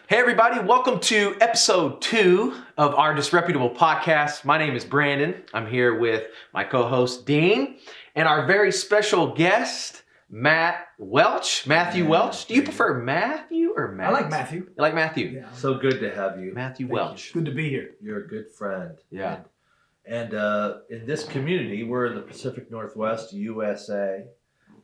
Hey everybody, welcome to episode 2 of our Disreputable podcast. My name is Brandon. I'm here with my co-host Dean and our very special guest, Matthew Welch. Do you prefer Matthew or Matt? I like Matthew. You like Matthew? Yeah. So good to have you. Matthew Thank Welch. you. Good to be here. You're a good friend. Yeah. And in this community, we're in the Pacific Northwest, USA.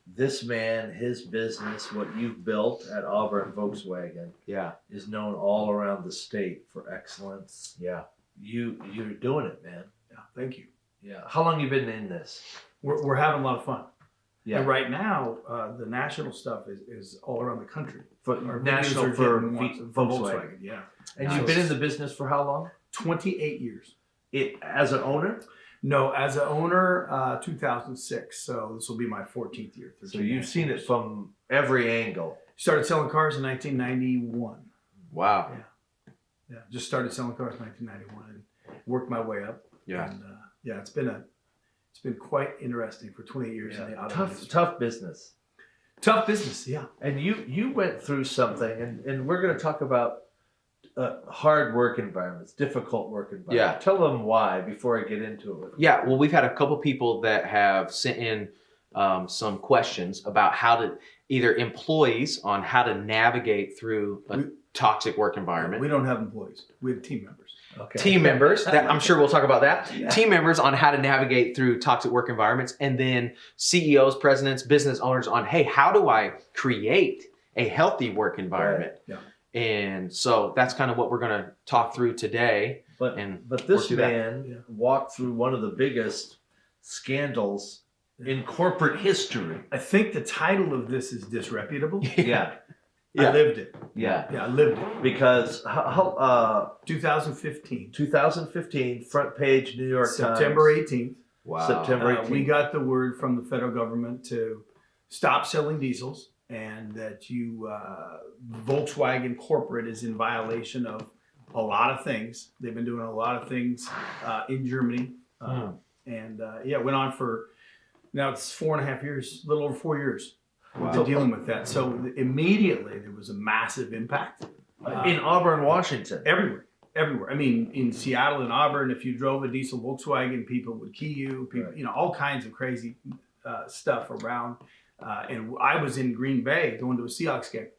This man, his business, what you've built at Auburn Volkswagen, Yeah. is known all around the state for excellence. Yeah. You're doing it, man. Yeah, thank you. Yeah. How long you been in this? We're having a lot of fun. Yeah. And right now, the national stuff is all around the country. For Our national videos are for getting watched Volkswagen. Yeah. And you've been in the business for how long? 28 years. As an owner? No, as an owner, 2006. So this will be my 14th year. So you've seen it from every angle. Started selling cars in 1991. Wow. Yeah, just started selling cars in 1991 and worked my way up. Yeah. And yeah, it's been quite interesting for 28 years in the auto industry. Tough business. Tough business, yeah. And you went through something, and we're going to talk about hard work environments, difficult work environments. Yeah. Tell them why before I get into it. Yeah, well, we've had a couple people that have sent in some questions about how to, either employees on how to navigate through a toxic work environment. We don't have employees. We have team members. Okay. Team members, that I'm sure we'll talk about that. Yeah. Team members on how to navigate through toxic work environments, and then CEOs, presidents, business owners on, hey, how do I create a healthy work environment? Yeah. And so that's kind of what we're going to talk through today. But and this work through that. man Yeah. walked through one of the biggest scandals in corporate history. I think the title of this is disreputable. Yeah. Yeah. I lived it. Yeah. Yeah, I lived it. Because 2015, 2015 front page New York September Times. 18th. Wow. September 18th. We got the word from the federal government to stop selling diesels, and that Volkswagen corporate is in violation of a lot of things. They've been doing a lot of things in Germany, and yeah, it went on for now it's 4.5 years, a little over 4 years. Wow. To dealing with that. So immediately there was a massive impact In Auburn, Washington. everywhere. I mean, in Seattle and Auburn, if you drove a diesel Volkswagen, people would key you. People, Right. you know, all kinds of crazy stuff around. And I was in Green Bay going to a Seahawks game,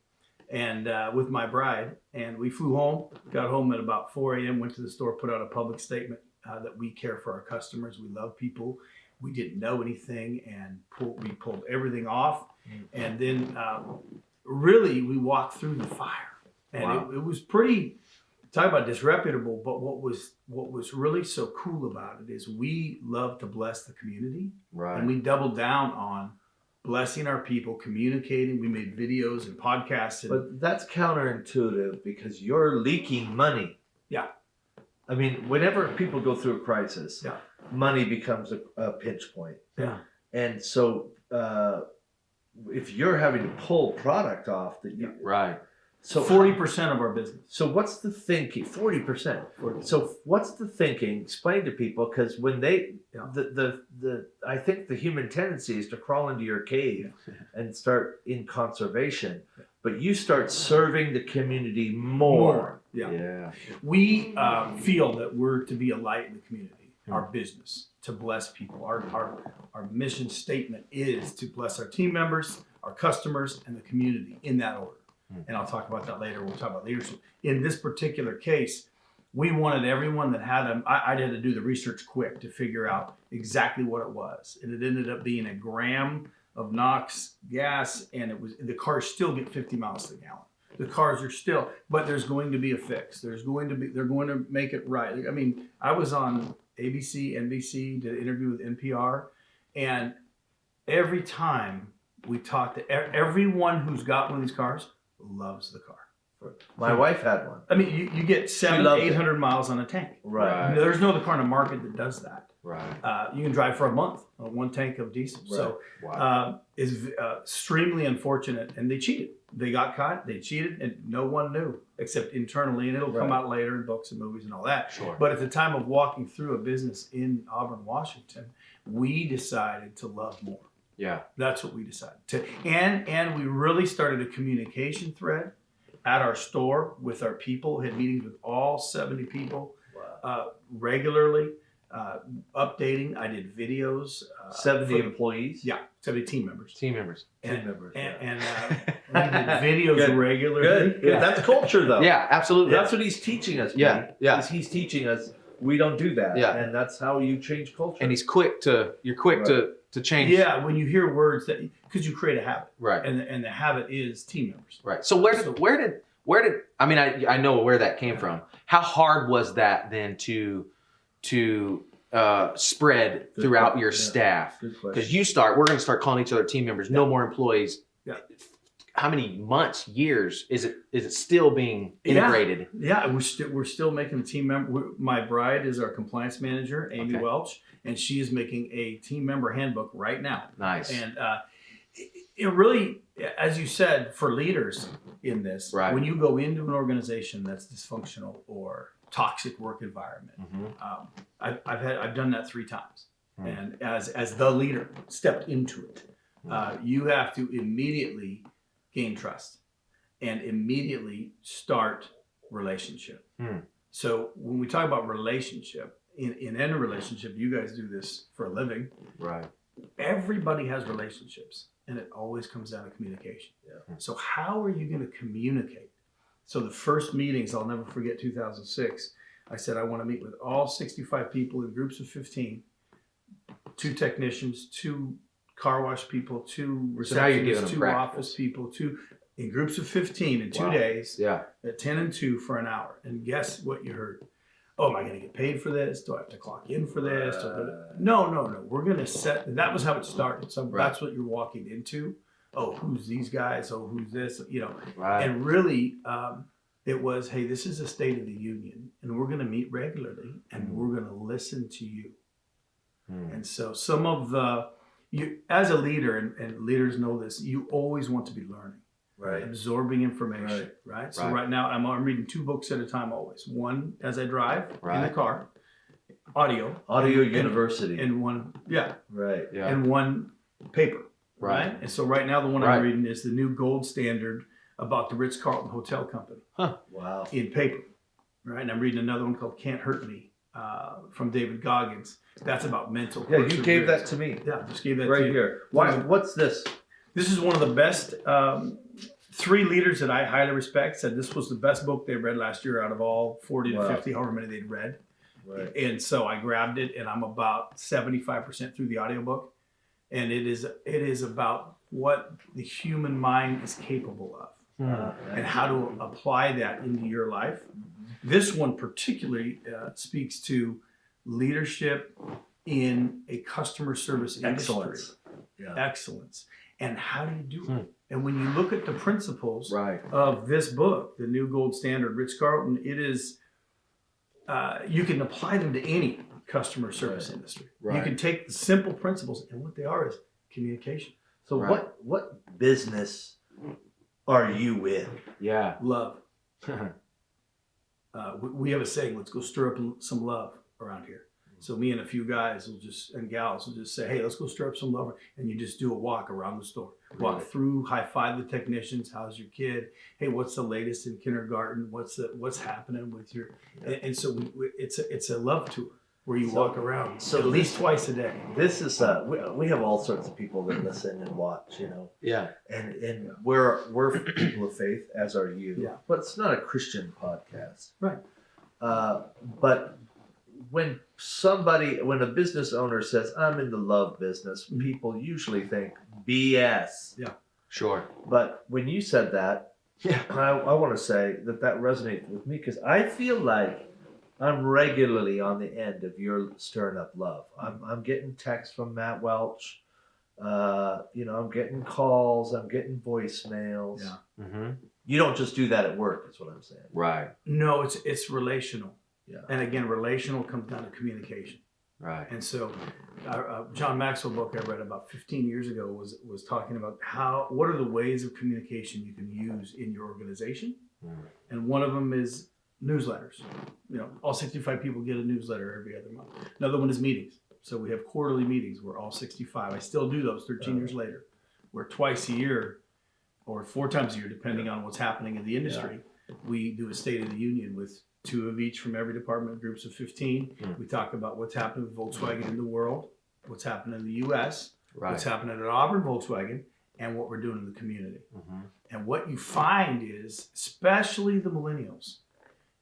and with my bride, and we flew home. Got home at about 4 a.m. Went to the store, put out a public statement that we care for our customers. We love people. We didn't know anything, and we pulled everything off. And then really we walked through the fire, and Wow. it was pretty, talk about disreputable, but what was really so cool about it is we love to bless the community, Right. and we doubled down on blessing our people, communicating. We made videos and podcasts, and But that's counterintuitive because you're leaking money. Yeah. I mean, whenever people go through a crisis, Yeah. money becomes a pinch point. yeah, And so if you're having to pull product off, that you, Right. so 40% of our business. So what's the thinking? 40%. So what's the thinking? Explain to people, because when they, Yeah. the I think the human tendency is to crawl into your cave and start in conservation, but you start serving the community more. Yeah. Yeah. We feel that we're to be a light in the community, our business, to bless people. Our mission statement is to bless our team members, our customers, and the community in that order. And I'll talk about that later. We'll talk about leadership. In this particular case, we wanted everyone that had them. I had to do the research quick to figure out exactly what it was. And it ended up being a gram of NOx gas, and the cars still get 50 miles to the gallon. The cars are still, but there's going to be a fix. They're going to make it right. I mean, I was on ABC, NBC, did an interview with NPR, and every time we talk to everyone who's got one of these cars loves the car. My wife had one. I mean, you get loved it. 800 miles on a tank. Right. There's no other car in the market that does that. Right. You can drive for a month on one tank of diesel. So Wow. is extremely unfortunate, and they cheated. They got caught, they cheated, and no one knew except internally, and it'll come Right. out later in books and movies and all that. Sure. But at the time of walking through a business in Auburn, Washington, we decided to love more. Yeah. That's what we decided to, and we really started a communication thread at our store with our people, had meetings with all 70 people Wow. regularly, updating. I did videos. 70 employees? Yeah, 70 team members. Team members. Team members. And we did videos Good. regularly. Good. Yeah. That's culture, though. Yeah, absolutely. That's what he's teaching us. Yeah, Pete, yeah. is he's teaching us we don't do that. Yeah. And that's how you change culture. And you're quick to change. Yeah, when you hear words that, because you create a habit, Right. and the habit is team members. Right. So where did I mean I know where that came from. How hard was that then to spread Good throughout question. your Yeah. staff? Good question. Because we're going to start calling each other team members. No more employees. Yeah. How many months, years is it still being Yeah. integrated? Yeah, we're still making a team member. My bride is our compliance manager, Amy Okay. Welch, and she is making a team member handbook right now. Nice. And it really, as you said, for leaders in this, Right. when you go into an organization that's dysfunctional or toxic work environment, Mhm. I've done that 3 times, Hmm. and as the leader stepped into it, you have to immediately gain trust and immediately start relationship. Hmm. So when we talk about relationship, in any relationship, you guys do this for a living. Right. Everybody has relationships, and it always comes down to communication. Yeah. So how are you going to communicate? So the first meetings, I'll never forget 2006. I said I want to meet with all 65 people in groups of 15, 2 technicians, 2 car wash people, 2 So now you're giving receptionists, them 2 practicals. office people, 2 in groups of 15 in 2 Wow. days Yeah. at 10 and 2 for an hour. And guess what you heard? Oh, am I going to get paid for this? Do I have to clock in for this? No. We're going to set. That was how it started. So Right. that's what you're walking into. Oh, who's these guys? Oh, who's this? Right. And really, it was, hey, this is a state of the union, and we're going to meet regularly, and we're going to listen to you. Hmm. And so some of you as a leader, and leaders know this, you always want to be learning, Right. absorbing information, right? So Right. right now I'm reading 2 books at a time always. One as I drive in Right. the car, audio, Audio and- University. and one, right. Yeah. and one paper, Right. right? And so right now the one Right. I'm reading is the new gold standard about the Ritz-Carlton Hotel Company Wow. in paper, right? And I'm reading another one called Can't Hurt Me from David Goggins. That's about mental. Yeah, you gave that perseverance. to me. Yeah, just gave that to Right you. here. Why? What's this? This is one of the best. 3 leaders that I highly respect said this was the best book they read last year out of all 40 to Wow. 50, however many they'd read. Right. And so I grabbed it, and I'm about 75% through the audiobook. And it is about what the human mind is capable of and how to apply that into your life. This one particularly speaks to leadership in a customer service industry. Excellence. Yeah. Excellence. And how do you do it? Hmm. And when you look at the principles Right. of this book, the new gold standard, Ritz-Carlton, it is, you can apply them to any customer service industry. You Right. can take the simple principles, and what they are is communication, So Right. what business are you in? Yeah. love. We have a saying, let's go stir up some love around here. So me and a few guys and gals will just say, hey, let's go stir up some love. And you just do a walk around the store. Walk Really? through, high five the technicians. How's your kid? Hey, what's the latest in kindergarten? What's happening with your? And so it's a love tour where you So- walk around so at least twice a day. This is we have all sorts of people that listen and watch, Yeah. and we're people of faith, as are you. Yeah. But it's not a Christian podcast, Right. But when a business owner says, "I'm in the love business," people usually think BS. Sure. But when you said that, Yeah. I want to say that resonated with me because I feel like I'm regularly on the end of your stirring up love. I'm getting texts from Matt Welch. I'm getting calls. I'm getting voicemails. Yeah. Mm-hmm. You don't just do that at work. Is what I'm saying. Right. No, it's relational. Yeah. And again, relational comes down to communication. Right. And so, John Maxwell book I read about 15 years ago was talking about what are the ways of communication you can use in your organization, and one of them is newsletters. All 65 people get a newsletter every other month. Another one is meetings. So we have quarterly meetings where all 65. I still do those 13 years later, where twice a year or 4 times a year, depending on what's happening in the industry. We do a State of the Union with 2 of each from every department, groups of 15. We talk about what's happening with Volkswagen in the world, what's happening in the U.S., what's happening at Auburn Volkswagen, and what we're doing in the community. And what you find is, especially the millennials,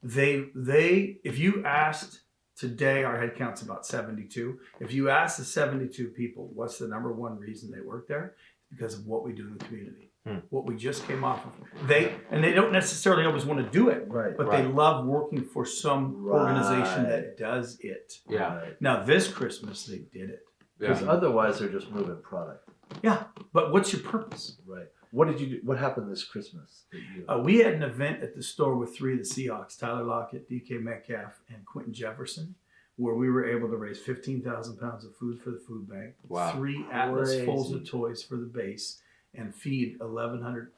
they if you asked today, our head count's about 72. If you ask the 72 people, what's the number one reason they work there? It's because of what we do in the community. What we just came off of. They don't necessarily always want to do it, Right. but they love working for some organization that does it. Yeah. Right. Now this Christmas they did it. Because otherwise they're just moving product. Yeah, but what's your purpose? Right. What did you do? What happened this Christmas? That you, We had an event at the store with 3 of the Seahawks, Tyler Lockett, DK Metcalf, and Quentin Jefferson, where we were able to raise 15,000 pounds of food for the food bank, Wow. 3 Atlas fulls Crazy. of toys for the base, and feed 1,100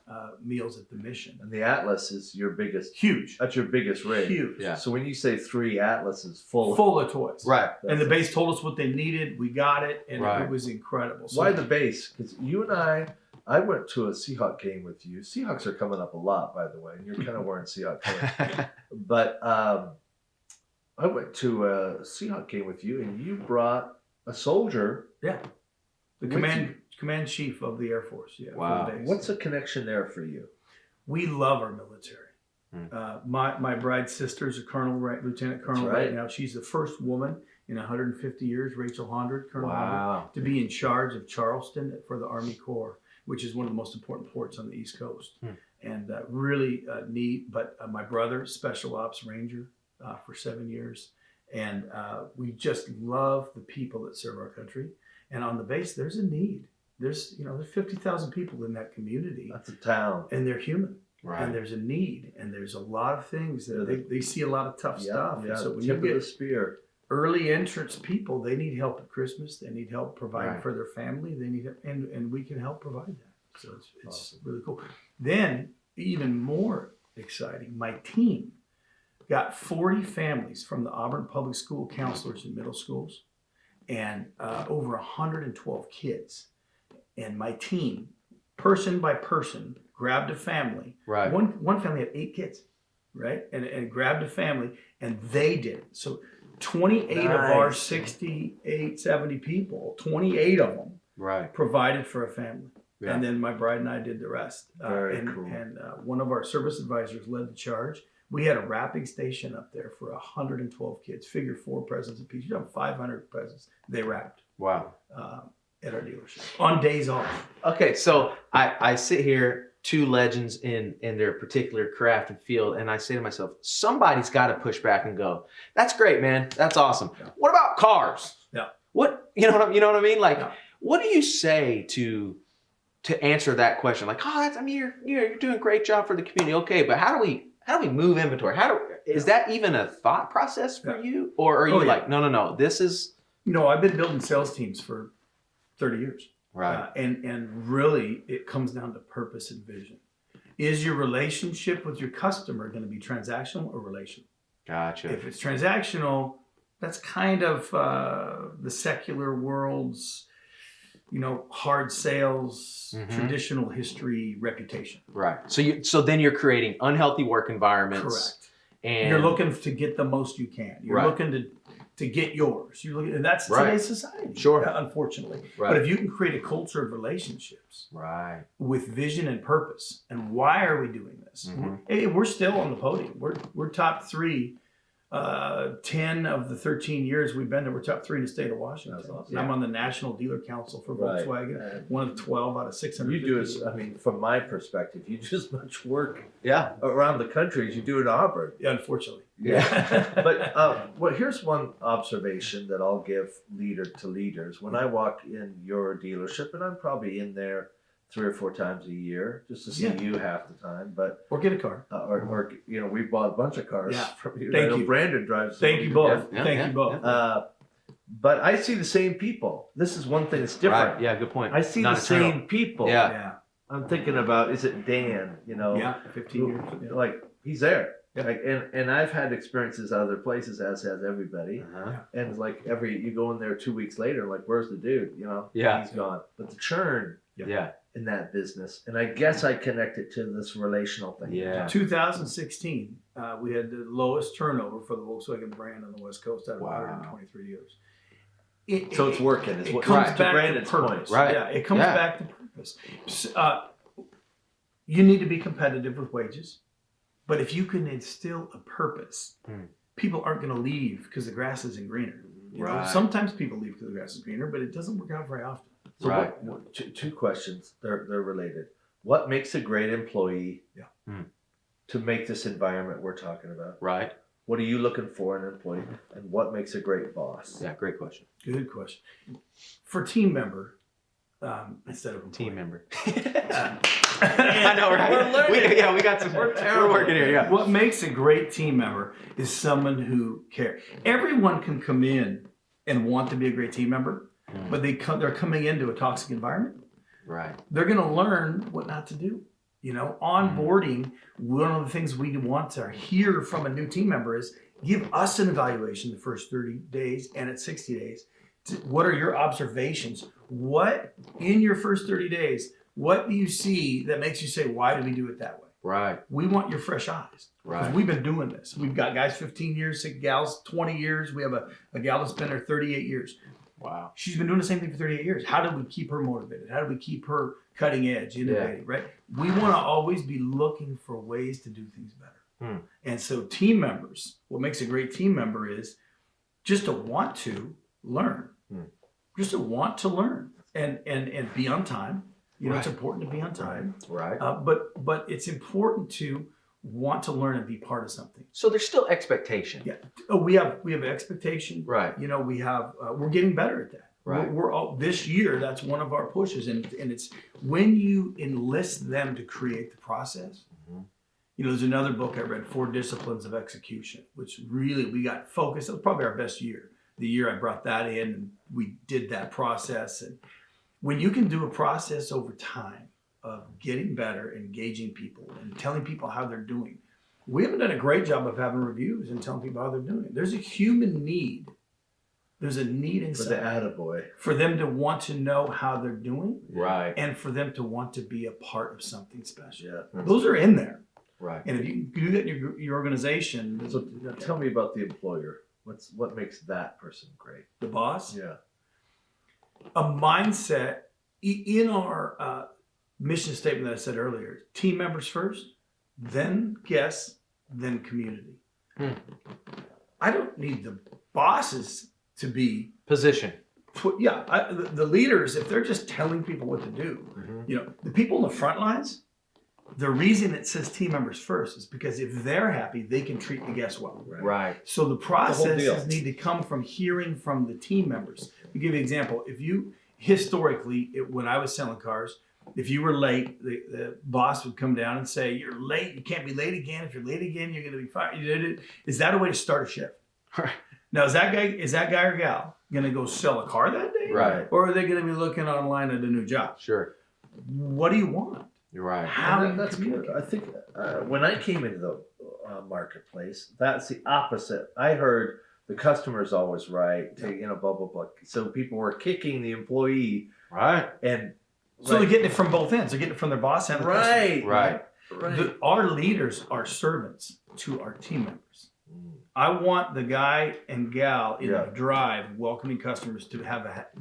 meals at the mission. and the Atlas is your biggest. Huge. That's your biggest rig. Huge. Yeah. So when you say 3 Atlases full, Full of toys. Right. And the base told us what they needed. We got it, and Right. it was incredible. So Why the base? Because you and I went to a Seahawk game with you. Seahawks are coming up a lot, by the way. And you're kind of wearing Seahawk colors. But I went to a Seahawk game with you, and you brought a soldier. the with command chief of the Air Force. Yeah. for Wow. the base. What's the connection there for you? We love our military. Hmm. My bride's sister is a colonel, lieutenant colonel That's right right. now. She's the first woman in 150 years, Rachel Hondred, Colonel Hondred, Wow. to be in charge of Charleston for the Army Corps, which is one of the most important ports on the East Coast. And really neat. But my brother, Special Ops Ranger for 7 years. And we just love the people that serve our country. And on the base, there's a need. There's 50,000 people in that community, That's a town. and they're human. Right. And there's a need, and there's a lot of things that they see a lot of tough stuff. Yeah. And so when Tip you of the get spear. early entrance people, they need help at Christmas. They need help providing Right. for their family. They need, and we can help provide that. So it's Awesome. really cool. Then even more exciting, my team got 40 families from the Auburn Public School counselors in middle schools, and over 112 kids. And my team, person by person, grabbed a family. Right. One family had 8 kids, right? And grabbed a family, and they did it. So 28 of our Nice. 68, 70 people, 28 of them Right. provided for a family. Yeah. And then my bride and I did the rest. Very and cool. and one of our service advisors led the charge. We had a wrapping station up there for 112 kids. Figure 4 presents apiece. You have 500 presents. They wrapped Wow. at our dealership on days off. Okay, so I sit here, 2 legends in their particular craft and field, and I say to myself, somebody's got to push back and go, "That's great, man. That's awesome. Yeah. What about cars? Yeah. What you know what I mean? Like, Yeah. what do you say to answer that question? Like, you're doing a great job for the community. Okay, but how do we move inventory? Is that even a thought process for Yeah. you, or are you Oh, yeah. like, no, this is I've been building sales teams for 30 years. right? And really, it comes down to purpose and vision. Is your relationship with your customer going to be transactional or relational? Gotcha. If it's transactional, that's kind of the secular world's, hard sales, Mhm. traditional history, reputation. Right. So then you're creating unhealthy work environments. Correct. And You're looking to get the most you can. You're Right. looking to get yours. You're looking, and that's Right. today's society. Sure. Unfortunately. Right. But if you can create a culture of relationships Right. with vision and purpose, and why are we doing this? Mhm. We're still on the podium. We're top 3. 10 of the 13 years we've been there, we're top 3 in the state of Washington. That's awesome. I'm on the National Dealer Council for Right. Volkswagen, one of 12 out of 600. You do as, from my perspective, you do as much work Yeah. around the country as you do in Auburn. Yeah, unfortunately. Yeah. But here's one observation that I'll give leaders. When I walk in your dealership, and I'm probably in there 3 or 4 times a year just to see Yeah. you half the time, but Or get a car. or we bought a bunch of cars Yeah. from you. Thank I know you. Brandon drives. Thank you some. both. Yeah, Thank yeah, you both. But I see the same people. This is one thing that's different. Right. Yeah. Good point. I see Not the eternal. same people. Yeah. Yeah. I'm thinking about, is it Dan? Yeah. 15 years. Yeah. Like he's there. Yeah. Like, and I've had experiences at other places, as has everybody. Uh-huh. And it's like you go in there 2 weeks later, like, where's the dude? Yeah. He's gone. But the churn Yeah. in that business. And I guess I connect it to this relational thing. Yeah. 2016, we had the lowest turnover for the Volkswagen brand on the West Coast out of Wow. 123 years. So it's working. Is It what comes to back Brandon's to purpose. point. Right. Yeah, it comes Yeah. back to purpose. You need to be competitive with wages, but if you can instill a purpose, people aren't going to leave because the grass isn't greener. You know, Right. sometimes people leave because the grass is greener, but it doesn't work out very often. So Right. two questions. They're related. What makes a great employee to make this environment we're talking about? Right. What are you looking for in an employee? And what makes a great boss? Yeah. Great question. Good question. For team member, instead of employee. Team member. Uh, I know, right? We're learning. We got some. We're terrible. working here. Yeah. What makes a great team member is someone who cares. Everyone can come in and want to be a great team member, but they're coming into a toxic environment. Right. They're going to learn what not to do. You know, onboarding, one of the things we want to hear from a new team member is give us an evaluation the first 30 days and at 60 days. What are your observations? What in your first 30 days, what do you see that makes you say, why do we do it that way? Right. We want your fresh eyes. Because Right. we've been doing this. We've got guys 15 years, 6 gals 20 years. We have a gal that's been there 38 years. Wow. She's been doing the same thing for 38 years. How do we keep her motivated? How do we keep her cutting edge, innovating, right? We want to always be looking for ways to do things better. And so team members, what makes a great team member is just to want to learn. Just to want to learn and be on time. You know, it's important to be on time. Right. But it's important to want to learn and be part of something. So there's still expectation. Yeah. Oh, we have expectation. Right. You know, we have we're getting better at that. Right. We're all this year. That's one of our pushes, and it's when you enlist them to create the process. You know, there's another book I read, 4 Disciplines of Execution, which really we got focused. It was probably our best year. The year I brought that in, and we did that process. And when you can do a process over time of getting better, engaging people, and telling people how they're doing. We haven't done a great job of having reviews and telling people how they're doing. There's a human need. There's a need For inside the attaboy. for them to want to know how they're doing Right. and for them to want to be a part of something special. Yeah. Those are in there. Right. And if you do that in your organization, So tell me about the employer. What makes that person great? the boss, Yeah. a mindset in our mission statement that I said earlier, team members first, then guests, then community. I don't need the bosses to be Position. the leaders, if they're just telling people what to do, you know, the people in the front lines, the reason it says team members first is because if they're happy, they can treat the guests well. Right. So the deal. processes need to come from hearing from the team members. To give you an example, if you historically, when I was selling cars, if you were late, the boss would come down and say, "You're late. You can't be late again. If you're late again, you're going to be fired." Is that a way to start a shift? Right. Now, is that guy or gal going to go sell a car that day? Right. Or are they going to be looking online at a new job? Sure. What do you want? You're right. How do you That's good. communicate? I think when I came into the marketplace, that's the opposite. I heard the customer's always right. You know, blah blah blah. So people were kicking the employee, Right. and So they're getting it from both ends. They're getting it from their boss and the customer. Right. Our leaders are servants to our team members. I want the guy and gal in the drive welcoming customers to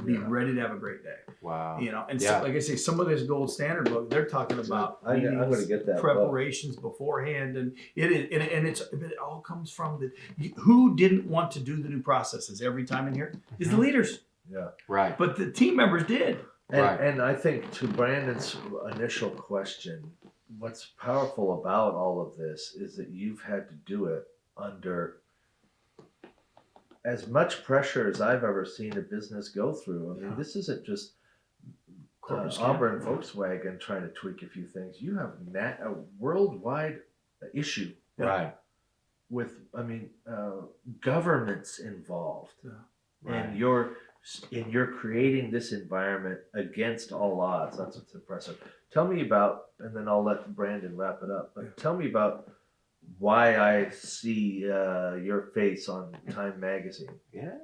be ready to have a great day. Wow. You know, and Yeah. so, like I say, some of this gold standard book, they're talking about I'm going to get that book. preparations beforehand, and it all comes from who didn't want to do the new processes every time in here is the leaders, Yeah. Right. but the team members did. Right. And I think to Brandon's initial question, what's powerful about all of this is that you've had to do it under as much pressure as I've ever seen a business go through. I mean, this isn't just Auburn Volkswagen trying to tweak a few things. You have a worldwide issue Right. with, governments involved. Right. And you're creating this environment against all odds. That's what's impressive. Tell me about, and then I'll let Brandon wrap it up. But tell me about why I see your face on Time Magazine, Yeah.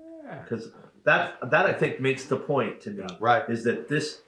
because that I think makes the point to me. Right. Is that this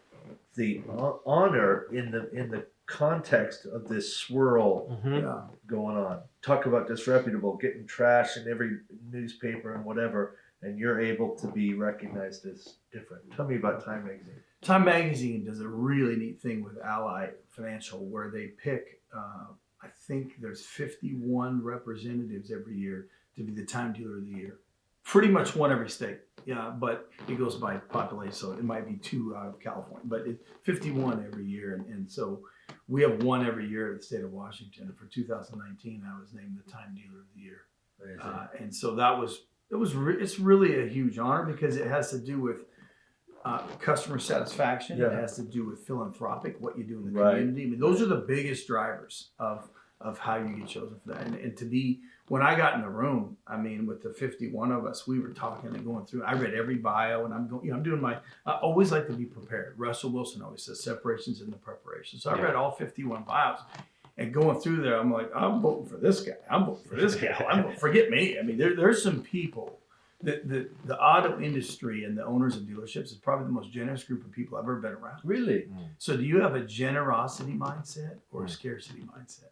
honor in the context of this swirl Mhm. Yeah. going on. Talk about disreputable, getting trash in every newspaper and whatever, and you're able to be recognized as different. Tell me about Time Magazine. Time Magazine does a really neat thing with Ally Financial where they pick, I think there's 51 representatives every year to be the Time Dealer of the Year. Pretty much one every state, yeah, but it goes by population, so it might be 2 out of California, but it's 51 every year. And so we have one every year in the state of Washington. And for 2019, I was named the Time Dealer of the Year. And so it's really a huge honor because it has to do with customer satisfaction. Yeah. It has to do with philanthropic, what you do in the Right. community. I mean, those are the biggest drivers of how you get chosen for that. And to be, when I got in the room, I mean, with the 51 of us, we were talking and going through. I read every bio, and I'm going. I'm doing my. I always like to be prepared. Russell Wilson always says separations in the preparation. So I read all 51 bios. And going through there, I'm like, I'm voting for this guy. I'm voting for this guy. Forget me. I mean, there's some people. The auto industry and the owners of dealerships is probably the most generous group of people I've ever been around. Really? So do you have a generosity mindset or a scarcity mindset?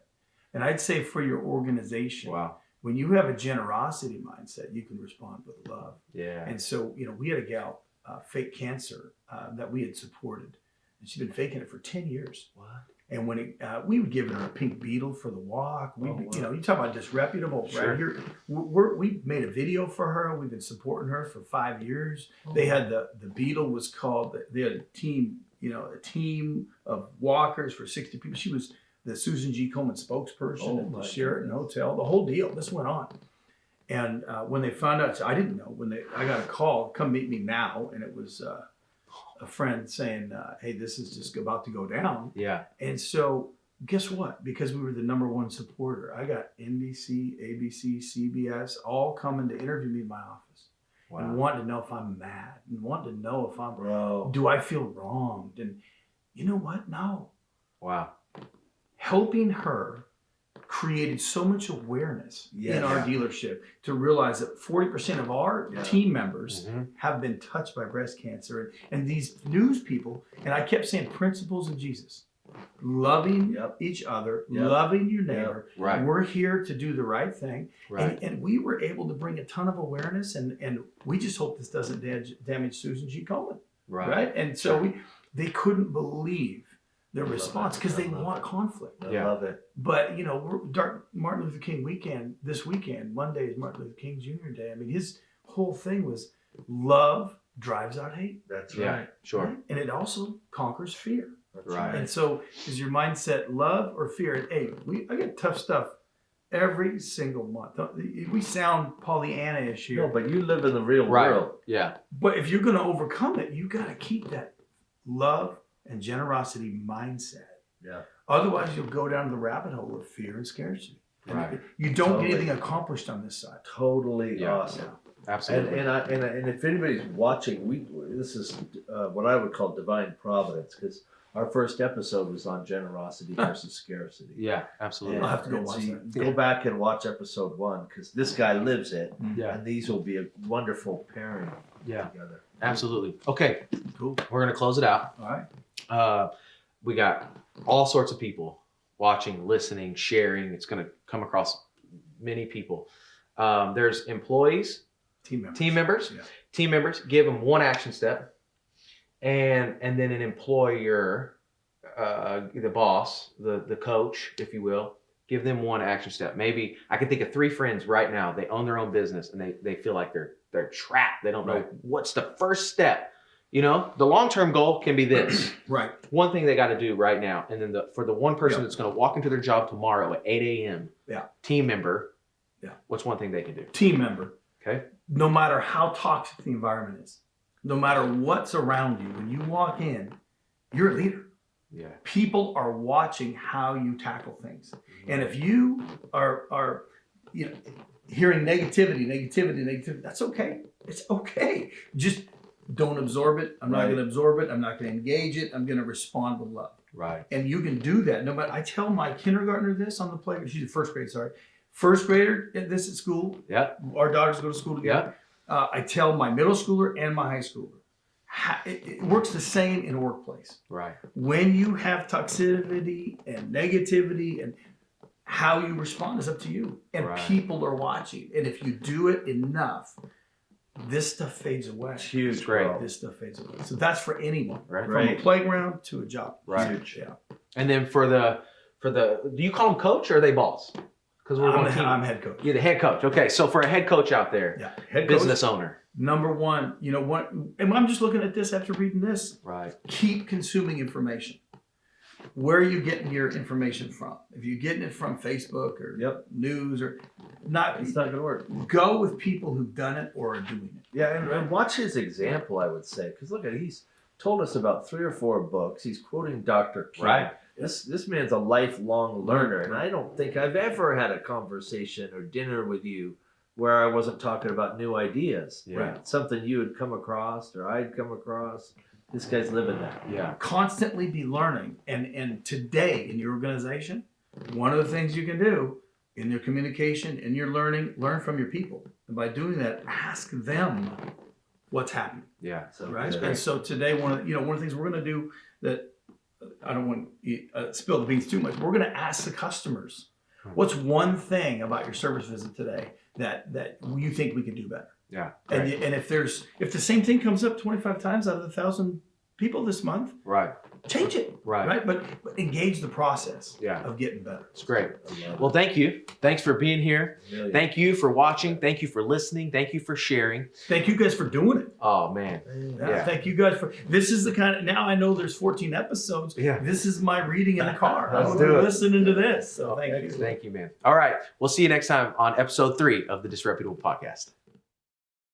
And I'd say for your organization, Wow. when you have a generosity mindset, you can respond with love. Yeah. And so, we had a gal, fake cancer, that we had supported. And she'd been faking it for 10 years. What? And when we would give her a pink beetle for the walk, you talk about disreputable, Sure. right? Here, we made a video for her. We've been supporting her for 5 years. They had the beetle was called. They had a team, a team of walkers for 60 people. She was the Susan G. Komen spokesperson at the Sheraton Hotel. The whole deal. This went on. And when they found out, I didn't know. I got a call, come meet me now, and it was a friend saying, hey, this is just about to go down. Yeah. And so guess what? Because we were the #1 supporter, I got NBC, ABC, CBS all coming to interview me in my office. Wow. And wanting to know if I'm mad and wanting to know if I'm, Bro. do I feel wronged? And you know what? No. Wow. Helping her created so much awareness in our dealership to realize that 40% of our team members have been touched by breast cancer. And these news people, and I kept saying principles of Jesus, loving each other, loving your neighbor. Right. We're here to do the right thing. Right. And we were able to bring a ton of awareness, and we just hope this doesn't damage Susan G. Komen. Right. And so they couldn't believe their response because they want conflict. I love it. But Martin Luther King weekend, this weekend, Monday is Martin Luther King Jr. Day. I mean, his whole thing was love drives out hate. That's Yeah. right. Sure. Right? And it also conquers fear. That's Right. And so is your mindset love or fear? And hey, I get tough stuff every single month. We sound Pollyanna-ish here. No, but you live in the real Right. world. Yeah. But if you're going to overcome it, you got to keep that love and generosity mindset. Yeah. Otherwise, you'll go down the rabbit hole of fear and scarcity. And Right. you don't Totally. get anything accomplished on this side. Totally Yeah. awesome. Absolutely. And if anybody's watching, this is what I would call divine providence, because our first episode was on generosity versus scarcity. Yeah. Absolutely. I'll have to go And watch so you that. go back and watch episode 1, because this guy lives it, Yeah. and these will be a wonderful pairing Yeah. together. Absolutely. Okay. Cool. We're gonna close it out. All right. We got all sorts of people watching, listening, sharing. It's going to come across many people. There's employees, Team members, Yeah. team members. Give them one action step, and then an employer, the boss, the coach, if you will. Give them one action step. Maybe I can think of 3 friends right now. They own their own business and they feel like they're trapped. They don't know what's the first step. The long-term goal can be this. Right. One thing they got to do right now, and then for the one person that's going to walk into their job tomorrow at 8 a.m. Yeah. Team member. Yeah. What's one thing they can do? Team member. Okay. No matter how toxic the environment is, no matter what's around you, when you walk in, you're a leader. Yeah. People are watching how you tackle things. And if you are hearing negativity, that's okay. It's okay. Just don't absorb it. I'm not going to absorb it. I'm not going to engage it. I'm going to respond with love. Right. And you can do that. No matter. I tell my kindergartner this on the playground. She's in first grade. Sorry, first grader. This at school. Yeah. Our daughters go to school together. I tell my middle schooler and my high schooler, it works the same in a workplace. Right. When you have toxicity and negativity, and how you respond is up to you. And Right. people are watching. And if you do it enough, this stuff fades away. It's huge. It's great. bro. This stuff fades away. So that's for anyone, Right. from a Right. playground to a job. Right. Huge. Yeah. And then for the do you call them coach or are they boss? Because we're I'm, on team. I'm head coach. You're the head coach. Okay, so for a head coach out there, Yeah. Head coach. business owner. Number one, you know what? And I'm just looking at this after reading this. Right. Keep consuming information. Where are you getting your information from? If you're getting it from Facebook or Yep. news or not, It's not gonna work. go with people who've done it or are doing it. Yeah, and watch his example, I would say, because look at he's told us about 3 or 4 books. He's quoting Dr. King. Right. This man's a lifelong learner, and I don't think I've ever had a conversation or dinner with you where I wasn't talking about new ideas. Yeah. Right. Something you had come across or I'd come across. This guy's living that. Yeah. Constantly be learning. And today in your organization, one of the things you can do in your communication, in your learning, learn from your people. And by doing that, ask them what's happening. Yeah. So Right. good. And so today, one of the things we're going to do that I don't want to spill the beans too much. We're going to ask the customers, what's one thing about your service visit today that you think we can do better? Yeah. And Right. and if the same thing comes up 25 times out of the 1,000 people this month, Right. change it. Right. But engage the process Yeah. of getting better. It's great. I love Well, thank you. Thanks for being here. it. Million. Thank you for watching. Thank you for listening. Thank you for sharing. Thank you guys for doing it. Oh man. Yeah. Thank you guys for this is the kind of now I know there's 14 episodes. Yeah. This is my reading in the car. Let's I'm do it. listening to this. So thank you. Thank you, man. All right. We'll see you next time on episode 3 of the Disreputable Podcast.